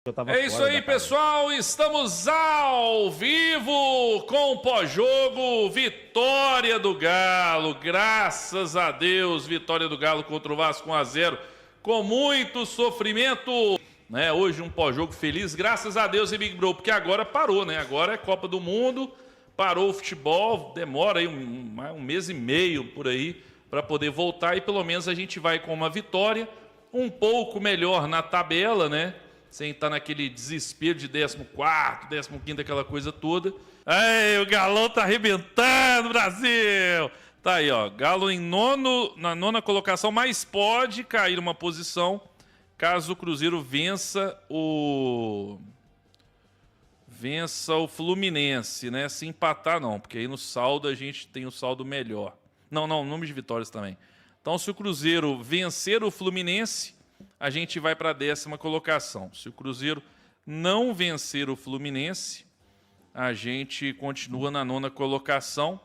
É isso aí, pessoal. Estamos ao vivo com o pós-jogo. Vitória do Galo. Graças a Deus, vitória do Galo contra o Vasco 1-0. Com muito sofrimento. Né? Hoje um pós-jogo feliz. Graças a Deus, e Big Bro, porque agora parou, né? Agora é Copa do Mundo. Parou o futebol. Demora aí um mês e meio por aí para poder voltar. E pelo menos a gente vai com uma vitória. Um pouco melhor na tabela, né? Sem estar naquele desespero de 14º, 15º, aquela coisa toda. Ei, o Galão tá arrebentando, Brasil! Tá aí, ó. Galo na nona colocação, mas pode cair uma posição caso o Cruzeiro vença o Fluminense, né? Se empatar, não, porque aí no saldo a gente tem o saldo melhor. Não, número de vitórias também. Então, se o Cruzeiro vencer o Fluminense, a gente vai para a 10ª colocação. Se o Cruzeiro não vencer o Fluminense, a gente continua na 9ª colocação.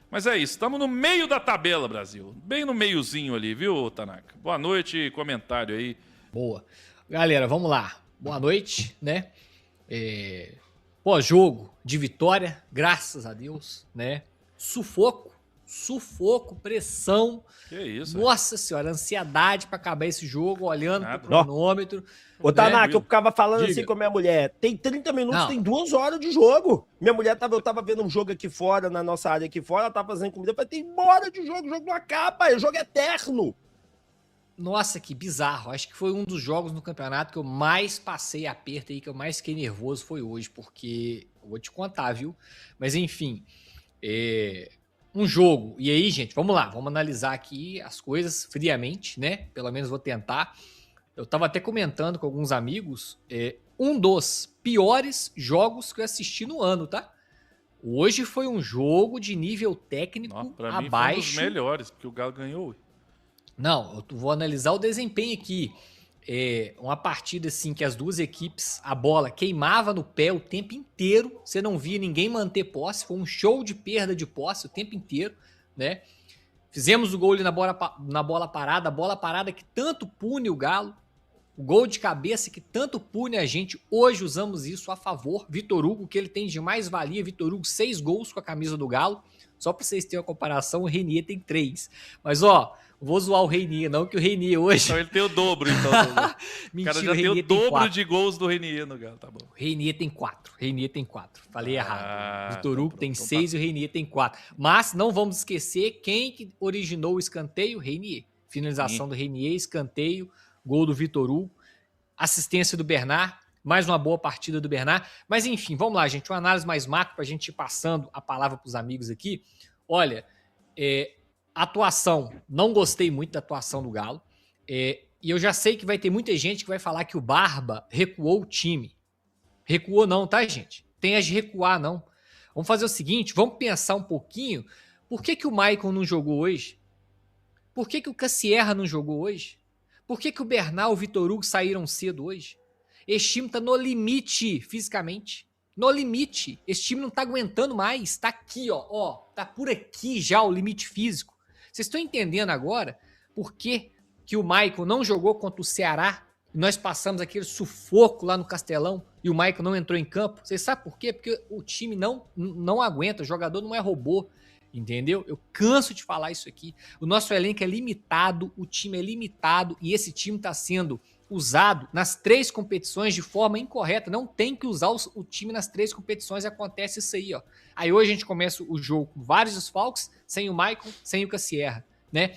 Mas é isso, estamos no meio da tabela, Brasil. Bem no meiozinho ali, viu, Tanaka? Boa noite, comentário aí. Boa. Galera, vamos lá. Boa noite, né? Pós-jogo de vitória, graças a Deus, né? Sufoco, pressão. Que isso? Nossa senhora, ansiedade pra acabar esse jogo, olhando pro cronômetro. Ô, Tanaka, eu ficava falando Diga. assim com a minha mulher, tem 30 minutos, Não. tem 2 horas de jogo. Minha mulher eu tava vendo um jogo aqui fora, na nossa área aqui fora, ela tava fazendo comida, eu falei, tem 1 hora de jogo, o jogo não acaba, o jogo é eterno. Nossa, que bizarro. Acho que foi um dos jogos no campeonato que eu mais passei aperto aí, que eu mais fiquei nervoso foi hoje, porque eu vou te contar, viu? Mas enfim, um jogo. E aí, gente, vamos lá, vamos analisar aqui as coisas friamente, né? Pelo menos vou tentar. Eu tava até comentando com alguns amigos, um dos piores jogos que eu assisti no ano, tá? Hoje foi um jogo de nível técnico Pra mim abaixo. foi um dos melhores, porque o Galo ganhou. Não, eu vou analisar o desempenho aqui. Uma partida assim que as duas equipes, a bola queimava no pé o tempo inteiro. Você não via ninguém manter posse. Foi um show de perda de posse o tempo inteiro, né? Fizemos o gol ali na bola parada. A bola parada que tanto pune o Galo. O gol de cabeça que tanto pune a gente. Hoje usamos isso a favor. Vitor Hugo, que ele tem de mais valia. Vitor Hugo, 6 gols com a camisa do Galo. Só para vocês terem uma comparação, o Renier tem 3. Mas, ó, vou zoar o Renier, não, que o Renier hoje... Então ele tem o dobro, então. Mentira, o cara já tem o dobro 4. de gols do Renier no Galo, tá bom. O Renier tem 4. Falei errado. Vitor então Hugo tem 6 e o Renier tem 4. Mas não vamos esquecer quem que originou o escanteio? Renier. Finalização do Renier, escanteio, gol do Vitor Hugo, assistência do Bernard, mais uma boa partida do Bernard. Mas enfim, vamos lá, gente. Uma análise mais macro para a gente ir passando a palavra para os amigos aqui. Olha, atuação, não gostei muito da atuação do Galo. E eu já sei que vai ter muita gente que vai falar que o Barba recuou o time. Recuou não, tá, gente? Tem as de recuar, não. Vamos fazer o seguinte, vamos pensar um pouquinho. Por que o Maicon não jogou hoje? Por que o Cassierra não jogou hoje? Por que o Bernal e o Vitor Hugo saíram cedo hoje? Esse time tá no limite fisicamente. No limite. Esse time não tá aguentando mais. Tá aqui, ó. Tá por aqui já o limite físico. Vocês estão entendendo agora por que o Maicon não jogou contra o Ceará? Nós passamos aquele sufoco lá no Castelão e o Maicon não entrou em campo. Vocês sabem por quê? Porque o time não aguenta. O jogador não é robô. Entendeu? Eu canso de falar isso aqui. O nosso elenco é limitado, o time é limitado e esse time está sendo usado nas 3 competições de forma incorreta. Não tem que usar o time nas 3 competições e acontece isso aí, ó. Aí hoje a gente começa o jogo com vários desfalques, sem o Maicon, sem o Cassierra, né?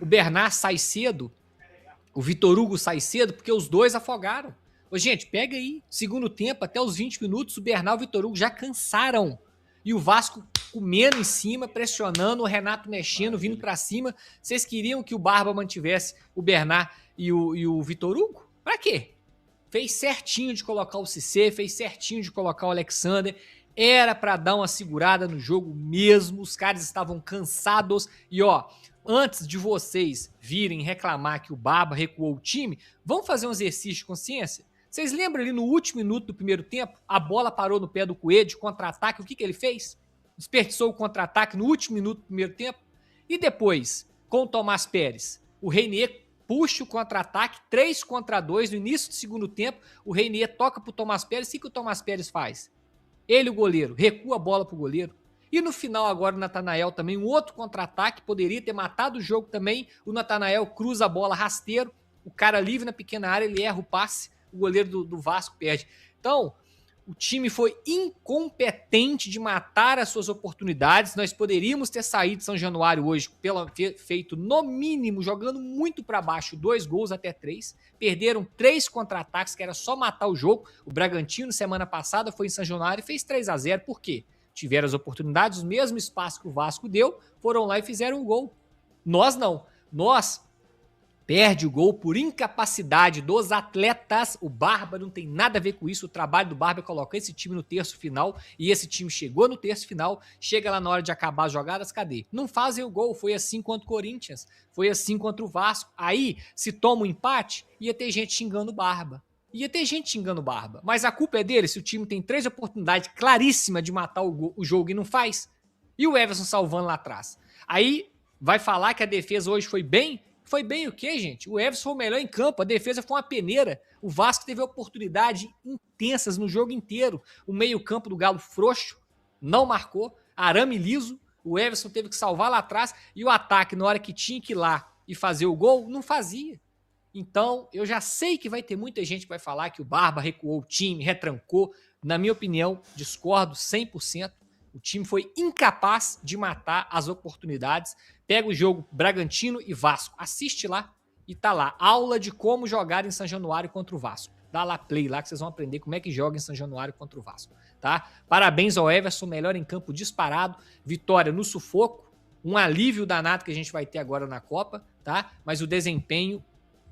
O Bernard sai cedo, o Vitor Hugo sai cedo, porque os dois afogaram. Ô, gente, pega aí, segundo tempo, até os 20 minutos, o Bernard e o Vitor Hugo já cansaram. E o Vasco comendo em cima, pressionando, o Renato mexendo, vindo pra cima. Vocês queriam que o Barba mantivesse o Bernard e o Vitor Hugo? Pra quê? Fez certinho de colocar o Cissé, fez certinho de colocar o Alexander. Era pra dar uma segurada no jogo mesmo. Os caras estavam cansados. E ó, antes de vocês virem reclamar que o Barba recuou o time, vamos fazer um exercício de consciência? Vocês lembram ali no último minuto do primeiro tempo? A bola parou no pé do Coelho, contra-ataque. O que ele fez? Desperdiçou o contra-ataque no último minuto do primeiro tempo. E depois, com o Tomás Pérez, o Renier puxa o contra-ataque, 3-2 no início do segundo tempo, o Reinier toca pro Thomas Pérez, e o que o Thomas Pérez faz? Ele, o goleiro, recua a bola pro goleiro. E no final agora o Natanael também, um outro contra-ataque, poderia ter matado o jogo também, o Natanael cruza a bola rasteiro, o cara livre na pequena área, ele erra o passe, o goleiro do Vasco perde. Então, o time foi incompetente de matar as suas oportunidades. Nós poderíamos ter saído de São Januário hoje, feito no mínimo, jogando muito para baixo, 2 gols até 3. Perderam 3 contra-ataques, que era só matar o jogo. O Bragantino, semana passada, foi em São Januário e fez 3-0. Por quê? Tiveram as oportunidades, o mesmo espaço que o Vasco deu, foram lá e fizeram o gol. Nós não. Nós perde o gol por incapacidade dos atletas. O Barba não tem nada a ver com isso. O trabalho do Barba é colocar esse time no terço final. E esse time chegou no terço final. Chega lá na hora de acabar as jogadas, cadê? Não fazem o gol. Foi assim contra o Corinthians. Foi assim contra o Vasco. Aí, se toma um empate, ia ter gente xingando o Barba. Mas a culpa é dele se o time tem 3 oportunidades claríssimas de matar o jogo e não faz. E o Everson salvando lá atrás. Aí, vai falar que a defesa hoje foi bem? Foi bem o quê, gente? O Everson foi o melhor em campo, a defesa foi uma peneira. O Vasco teve oportunidades intensas no jogo inteiro. O meio-campo do Galo frouxo, não marcou. Arame liso, o Everson teve que salvar lá atrás. E o ataque, na hora que tinha que ir lá e fazer o gol, não fazia. Então, eu já sei que vai ter muita gente que vai falar que o Barba recuou o time, retrancou. Na minha opinião, discordo 100%. O time foi incapaz de matar as oportunidades. Pega o jogo Bragantino e Vasco. Assiste lá e tá lá. Aula de como jogar em São Januário contra o Vasco. Dá lá play lá que vocês vão aprender como é que joga em São Januário contra o Vasco. Tá? Parabéns ao Everson, melhor em campo disparado. Vitória no sufoco. Um alívio danado que a gente vai ter agora na Copa. Tá? Mas o desempenho...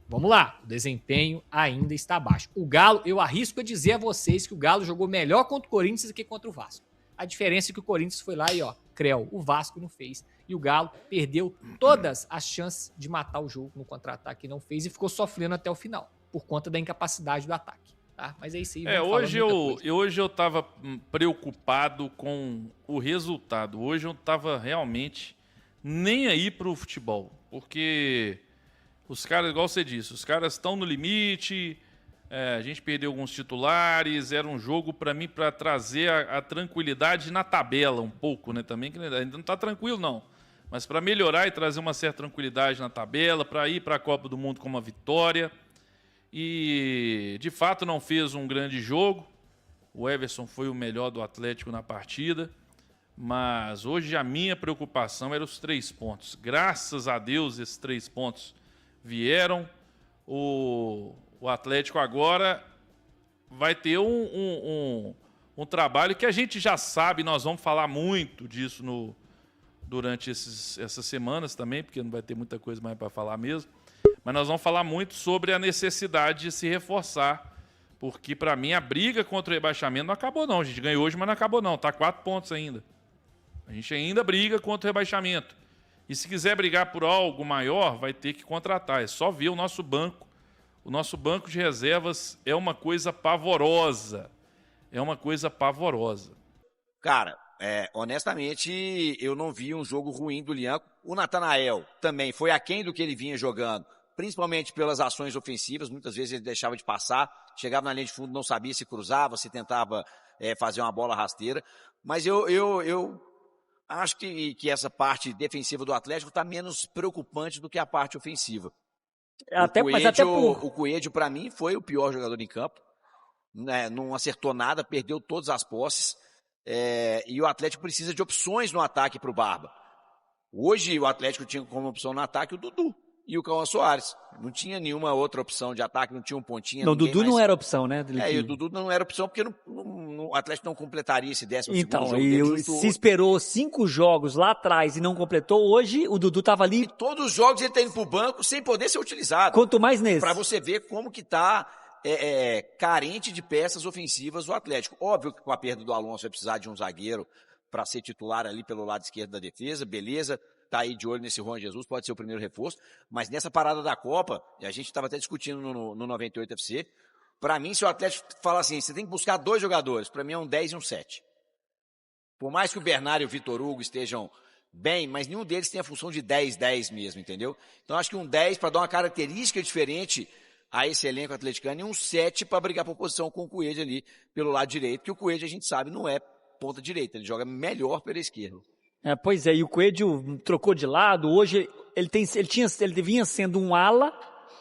Vamos lá, o desempenho ainda está baixo. O Galo, eu arrisco a dizer a vocês que o Galo jogou melhor contra o Corinthians do que contra o Vasco. A diferença é que o Corinthians foi lá e, creu, o Vasco não fez. E o Galo perdeu todas as chances de matar o jogo no contra-ataque e não fez e ficou sofrendo até o final, por conta da incapacidade do ataque. Tá? Mas é isso aí. Hoje eu tava preocupado com o resultado. Hoje eu tava realmente nem aí pro futebol. Porque os caras, igual você disse, os caras estão no limite... a gente perdeu alguns titulares, era um jogo para mim para trazer a tranquilidade na tabela um pouco, né? Também que ainda não está tranquilo não, mas para melhorar e trazer uma certa tranquilidade na tabela, para ir para a Copa do Mundo com uma vitória. E de fato não fez um grande jogo. O Everson foi o melhor do Atlético na partida, mas hoje a minha preocupação era os 3 pontos. Graças a Deus esses 3 pontos vieram. O Atlético agora vai ter um trabalho que a gente já sabe, nós vamos falar muito disso durante essas semanas também, porque não vai ter muita coisa mais para falar mesmo, mas nós vamos falar muito sobre a necessidade de se reforçar, porque para mim a briga contra o rebaixamento não acabou não, a gente ganhou hoje, mas não acabou não, está 4 pontos ainda. A gente ainda briga contra o rebaixamento. E se quiser brigar por algo maior, vai ter que contratar, é só ver o nosso banco. O nosso banco de reservas é uma coisa pavorosa. Cara, honestamente, eu não vi um jogo ruim do Lianco. O Natanael também foi aquém do que ele vinha jogando, principalmente pelas ações ofensivas. Muitas vezes ele deixava de passar, chegava na linha de fundo, não sabia se cruzava, se tentava fazer uma bola rasteira. Mas eu acho que essa parte defensiva do Atlético está menos preocupante do que a parte ofensiva. O Coelho, para mim, foi o pior jogador em campo. Né? Não acertou nada, perdeu todas as posses. E o Atlético precisa de opções no ataque para o Barba. Hoje o Atlético tinha como opção no ataque o Dudu e o Cauã Soares. Não tinha nenhuma outra opção de ataque, não tinha um pontinha. Não, o Dudu não era opção, né? E o Dudu não era opção porque o Atlético não completaria esse 12º então, jogo. Então, se esperou 5 jogos lá atrás e não completou, hoje o Dudu estava ali. E todos os jogos ele tá indo pro banco sem poder ser utilizado. Quanto mais nesse. Para você ver como que tá carente de peças ofensivas o Atlético. Óbvio que com a perda do Alonso vai precisar de um zagueiro para ser titular ali pelo lado esquerdo da defesa, beleza. Tá aí de olho nesse Juan Jesus, pode ser o primeiro reforço, mas nessa parada da Copa, e a gente estava até discutindo no 98 FC, para mim, se o Atlético falar assim, você tem que buscar 2 jogadores, para mim é um 10 e um 7. Por mais que o Bernardo e o Vitor Hugo estejam bem, mas nenhum deles tem a função de 10-10 mesmo, entendeu? Então acho que um 10 para dar uma característica diferente a esse elenco atleticano e um 7 para brigar por posição com o Coelho ali pelo lado direito, porque o Coelho a gente sabe não é ponta direita, ele joga melhor pela esquerda. Pois é, e o Coelho trocou de lado, hoje ele vinha sendo um ala,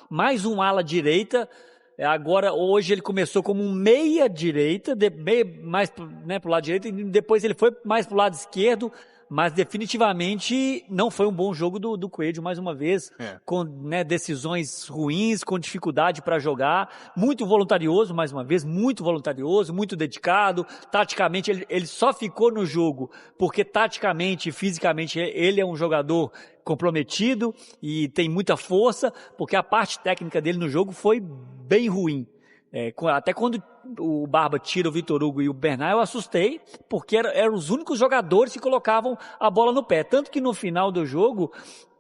mais um ala direita, agora hoje ele começou como um meia direita, mais pro lado direito, e depois ele foi mais pro lado esquerdo, mas definitivamente não foi um bom jogo do Coelho, mais uma vez, com decisões ruins, com dificuldade para jogar, muito voluntarioso, mais uma vez, muito voluntarioso, muito dedicado, taticamente ele só ficou no jogo porque taticamente e fisicamente ele é um jogador comprometido e tem muita força, porque a parte técnica dele no jogo foi bem ruim. Até quando o Barba tira o Vitor Hugo e o Bernard, eu assustei, porque eram os únicos jogadores que colocavam a bola no pé. Tanto que no final do jogo,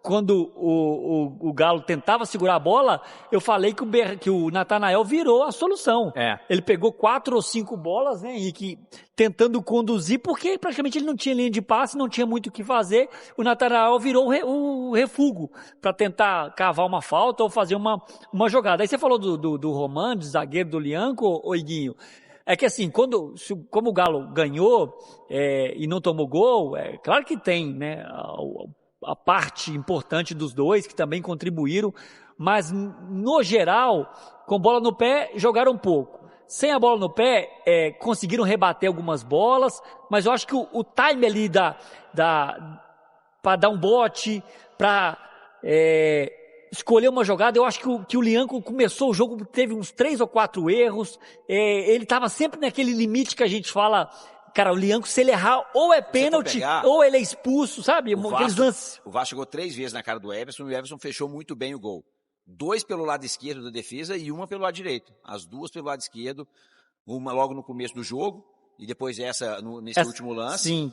quando o Galo tentava segurar a bola, eu falei que o Natanael virou a solução. Ele pegou 4 ou 5 bolas, né, Henrique, tentando conduzir, porque praticamente ele não tinha linha de passe, não tinha muito o que fazer. O Natanael virou o refúgio para tentar cavar uma falta ou fazer uma jogada. Aí você falou do Roman, do zagueiro do Lianco, ô Iguinho. É que assim, como o Galo ganhou e não tomou gol, claro que tem, né, a parte importante dos dois, que também contribuíram, mas no geral, com bola no pé, jogaram pouco. Sem a bola no pé, conseguiram rebater algumas bolas, mas eu acho que o time ali para dar um bote, para escolher uma jogada, eu acho que o Lianco começou o jogo, teve uns 3 ou 4 erros, ele estava sempre naquele limite que a gente fala. Cara, o Lianco, se ele errar, ou é pênalti, ou ele é expulso, sabe? Aqueles lances. O Vasco chegou 3 vezes na cara do Everson, e o Everson fechou muito bem o gol. 2 pelo lado esquerdo da defesa e 1 pelo lado direito. As 2 pelo lado esquerdo, uma logo no começo do jogo, e depois nesse último lance. Sim.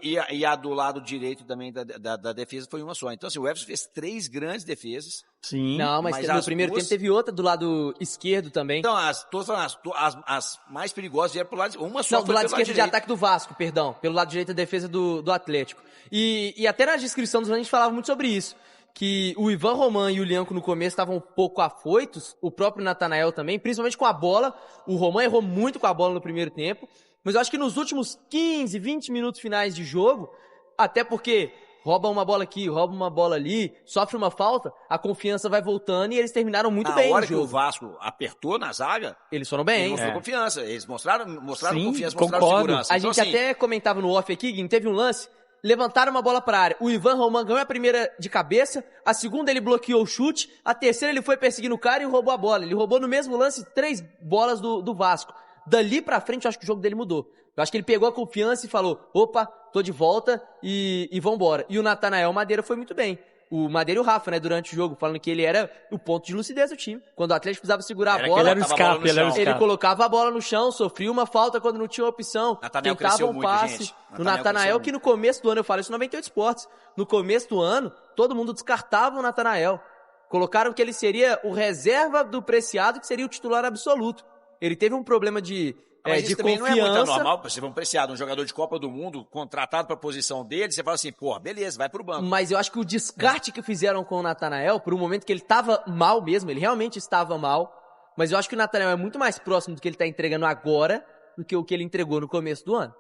E a do lado direito também da defesa foi uma só. Então, assim, o Everson fez 3 grandes defesas. Sim. Não, mas no primeiro tempo teve outra do lado esquerdo também. Então, as mais perigosas vieram pro lado... Uma só não, do lado esquerdo direito. de ataque do Vasco, perdão. Pelo lado direito da defesa do Atlético. E até na descrição dos a gente falava muito sobre isso. Que o Ivan Roman e o Lianco no começo estavam um pouco afoitos, o próprio Natanael também, principalmente com a bola. O Roman errou muito com a bola no primeiro tempo, mas eu acho que nos últimos 15, 20 minutos finais de jogo, até porque rouba uma bola aqui, rouba uma bola ali, sofre uma falta, a confiança vai voltando e eles terminaram muito bem o jogo. Na hora que o Vasco apertou na zaga, eles foram bem. Eles mostrou confiança, eles mostraram Sim, confiança, concordo. mostraram segurança. A gente até comentava no off aqui, Guim, teve um lance, levantaram uma bola pra área. O Ivan Roman ganhou a primeira de cabeça, a segunda ele bloqueou o chute, a terceira ele foi perseguindo o cara e roubou a bola. Ele roubou no mesmo lance 3 bolas do Vasco. Dali pra frente, eu acho que o jogo dele mudou. Eu acho que ele pegou a confiança e falou, opa, tô de volta e vambora. E o Natanael Madeira foi muito bem. O Madeira e o Rafa, né, durante o jogo, falando que ele era o ponto de lucidez do time. Quando o Atlético precisava segurar a bola, ele era o escape, ele colocava a bola no chão, sofria uma falta quando não tinha opção. Natanael tentava um passe. No Natanael, que no começo do ano, eu falo isso no 98 Esportes, no começo do ano, todo mundo descartava o Natanael. Colocaram que ele seria o reserva do Preciado, que seria o titular absoluto. Ele teve um problema de Mas isso também confiança. não é muito normal, você vai um Preciado, um jogador de Copa do Mundo, contratado para a posição dele, você fala assim, pô, beleza, vai pro banco. Mas eu acho que o descarte que fizeram com o Natanael, por um momento que ele estava mal mesmo, ele realmente estava mal, mas eu acho que o Natanael é muito mais próximo do que ele está entregando agora do que o que ele entregou no começo do ano.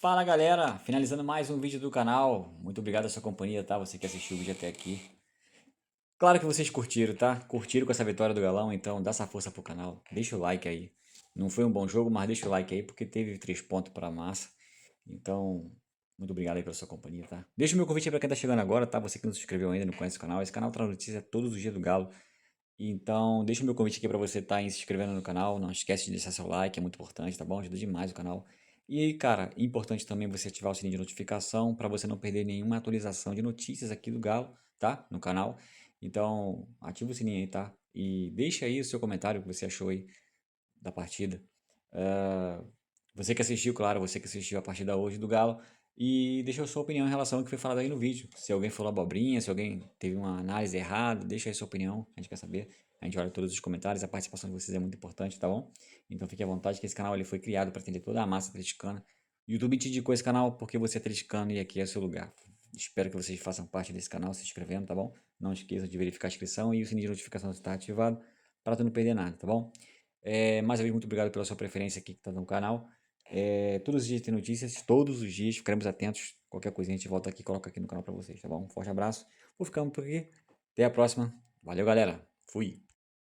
Fala galera, finalizando mais um vídeo do canal, muito obrigado a sua companhia, tá? Você que assistiu o vídeo até aqui. Claro que vocês curtiram, tá? Curtiram com essa vitória do Galão, então dá essa força pro canal, deixa o like aí. Não foi um bom jogo, mas deixa o like aí, porque teve 3 pontos para a massa. Então, muito obrigado aí pela sua companhia, tá? Deixa o meu convite aí para quem tá chegando agora, tá? Você que não se inscreveu ainda, não conhece o canal. Esse canal traz notícia todos os dias do Galo. Então, deixa o meu convite aqui para você estar se inscrevendo no canal. Não esquece de deixar seu like, é muito importante, tá bom? Ajuda demais o canal. E, cara, importante também você ativar o sininho de notificação para você não perder nenhuma atualização de notícias aqui do Galo, tá? No canal. Então, ativa o sininho aí, tá? E deixa aí o seu comentário, o que você achou aí da partida. Você que assistiu, claro, você que assistiu a partida hoje do Galo, e deixa a sua opinião em relação ao que foi falado aí no vídeo. Se alguém falou abobrinha, se alguém teve uma análise errada, deixa aí sua opinião, a gente quer saber. A gente olha todos os comentários, a participação de vocês é muito importante, tá bom? Então fique à vontade, que esse canal ele foi criado para atender toda a massa atleticana. O YouTube te indicou esse canal porque você é atleticano e aqui é o seu lugar. Espero que vocês façam parte desse canal se inscrevendo, tá bom? Não esqueçam de verificar a inscrição e o sininho de notificação estar ativado para tu não perder nada, tá bom? Mais uma vez, muito obrigado pela sua preferência aqui que tá no canal. Todos os dias tem notícias, todos os dias, ficaremos atentos. Qualquer coisa a gente volta aqui e coloca aqui no canal para vocês, tá bom? Um forte abraço, vou ficando por aqui. Até a próxima. Valeu, galera. Fui.